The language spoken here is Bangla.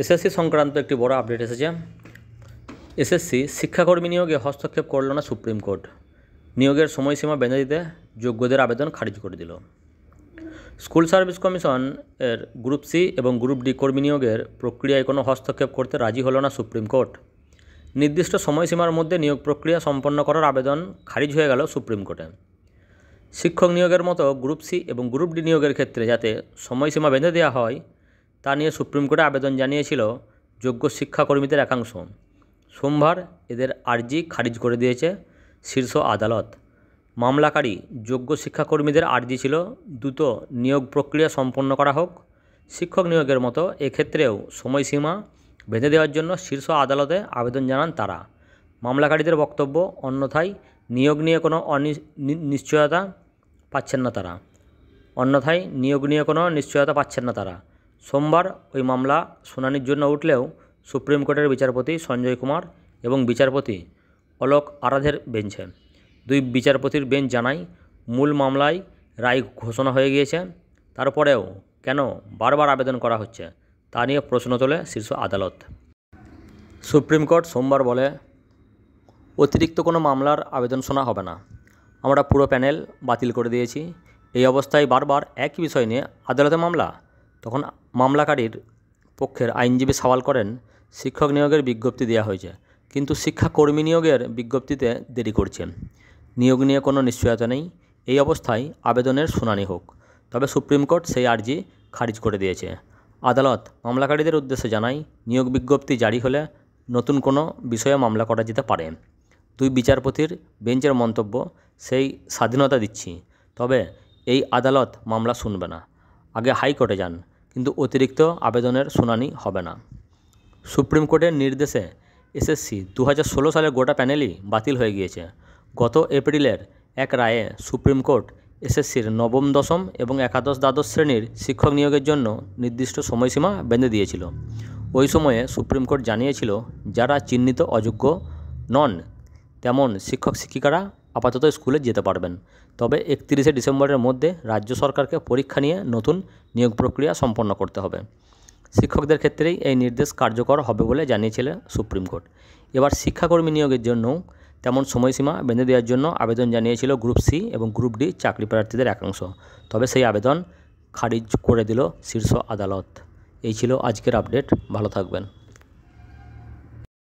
এসএসসি সংক্রান্ত একটি বড় আপডেট এসেছে। এসএসসি শিক্ষাকর্মী নিয়োগে হস্তক্ষেপ করল না সুপ্রিম কোর্ট, নিয়োগের সময়সীমা বেঁধে দিতে যোগ্যদের আবেদন খারিজ করে দিল। স্কুল সার্ভিস কমিশন এর গ্রুপ সি এবং গ্রুপ ডি কর্মী নিয়োগের প্রক্রিয়ায় কোনো হস্তক্ষেপ করতে রাজি হলো না সুপ্রিম কোর্ট। নির্দিষ্ট সময়সীমার মধ্যে নিয়োগ প্রক্রিয়া সম্পন্ন করার আবেদন খারিজ হয়ে গেল সুপ্রিম কোর্টে। শিক্ষক নিয়োগের মতো গ্রুপ সি এবং গ্রুপ ডি নিয়োগের ক্ষেত্রে যাতে সময়সীমা বেঁধে দেওয়া হয় তা নিয়ে সুপ্রিম কোর্টে আবেদন জানিয়েছিল যোগ্য শিক্ষাকর্মীদের একাংশ। সোমবার এদের আর্জি খারিজ করে দিয়েছে শীর্ষ আদালত। মামলাকারী যোগ্য শিক্ষাকর্মীদের আর্জি ছিল দ্রুত নিয়োগ প্রক্রিয়া সম্পন্ন করা হোক। শিক্ষক নিয়োগের মতো এক্ষেত্রেও সময়সীমা বেঁধে দেওয়ার জন্য শীর্ষ আদালতে আবেদন জানান তারা। মামলাকারীদের বক্তব্য, অন্যথায় নিয়োগ নিয়ে কোনো নিশ্চয়তা পাচ্ছেন না তারা। সোমবার ওই মামলা শুনানির জন্য উঠলেও সুপ্রিম কোর্টের বিচারপতি সঞ্জয় কুমার এবং বিচারপতি অলোক আরাধের বেঞ্চে দুই বিচারপতির বেঞ্চ জানায়, মূল মামলায় রায় ঘোষণা হয়ে গিয়েছে, তারপরেও কেন বারবার আবেদন করা হচ্ছে তা নিয়ে প্রশ্ন তোলে শীর্ষ আদালত। সুপ্রিম কোর্ট সোমবার বলে, অতিরিক্ত কোনো মামলার আবেদন শোনা হবে না। আমরা পুরো প্যানেল বাতিল করে দিয়েছি। এই অবস্থায় বারবার একই বিষয় নিয়ে আদালতে মামলা। তখন মামলাকারীর পক্ষের আইনজীবী সওয়াল করেন, শিক্ষক নিয়োগের বিজ্ঞপ্তি দেওয়া হয়েছে, কিন্তু শিক্ষাকর্মী নিয়োগের বিজ্ঞপ্তিতে দেরি করছে। নিয়োগ নিয়ে কোনো নিশ্চয়তা নেই। এই অবস্থায় আবেদনের শুনানি হোক। তবে সুপ্রিম কোর্ট সেই আর্জি খারিজ করে দিয়েছে। আদালত মামলাকারীদের উদ্দেশ্যে জানায়, নিয়োগ বিজ্ঞপ্তি জারি হলে নতুন কোনো বিষয়ে মামলা করা যেতে পারে। দুই বিচারপতির বেঞ্চের মন্তব্য, সেই স্বাধীনতা দিচ্ছি, তবে এই আদালত মামলা শুনবে না। আগে হাইকোর্টে যান, কিন্তু অতিরিক্ত আবেদনের শুনানি হবে না। সুপ্রিম কোর্টের নির্দেশে এসএসসি 2016 সালের গোটা প্যানেলই বাতিল হয়ে গিয়েছে। গত এপ্রিলের এক রায়ে সুপ্রিম কোর্ট এসএসসির নবম, দশম এবং একাদশ, দ্বাদশ শ্রেণীর শিক্ষক নিয়োগের জন্য নির্দিষ্ট সময়সীমা বেঁধে দিয়েছিল। ওই সময়ে সুপ্রিম কোর্ট জানিয়েছিল, যারা চিহ্নিত অযোগ্য নন তেমন শিক্ষক শিক্ষিকারা আপাতত স্কুলে যেতে পারবেন। তবে 31শে ডিসেম্বরের মধ্যে রাজ্য সরকারকে পরীক্ষা নিয়ে নতুন নিয়োগ প্রক্রিয়া সম্পন্ন করতে হবে। শিক্ষকদের ক্ষেত্রেই এই নির্দেশ কার্যকর হবে বলে জানিয়েছিল সুপ্রিম কোর্ট। এবার শিক্ষাকর্মী নিয়োগের জন্যও তেমন সময়সীমা বেঁধে দেওয়ার জন্য আবেদন জানিয়েছিল গ্রুপ সি এবং গ্রুপ ডি চাকরি প্রার্থীদের একাংশ। তবে সেই আবেদন খারিজ করে দিল শীর্ষ আদালত। এই ছিল আজকের আপডেট। ভালো থাকবেন।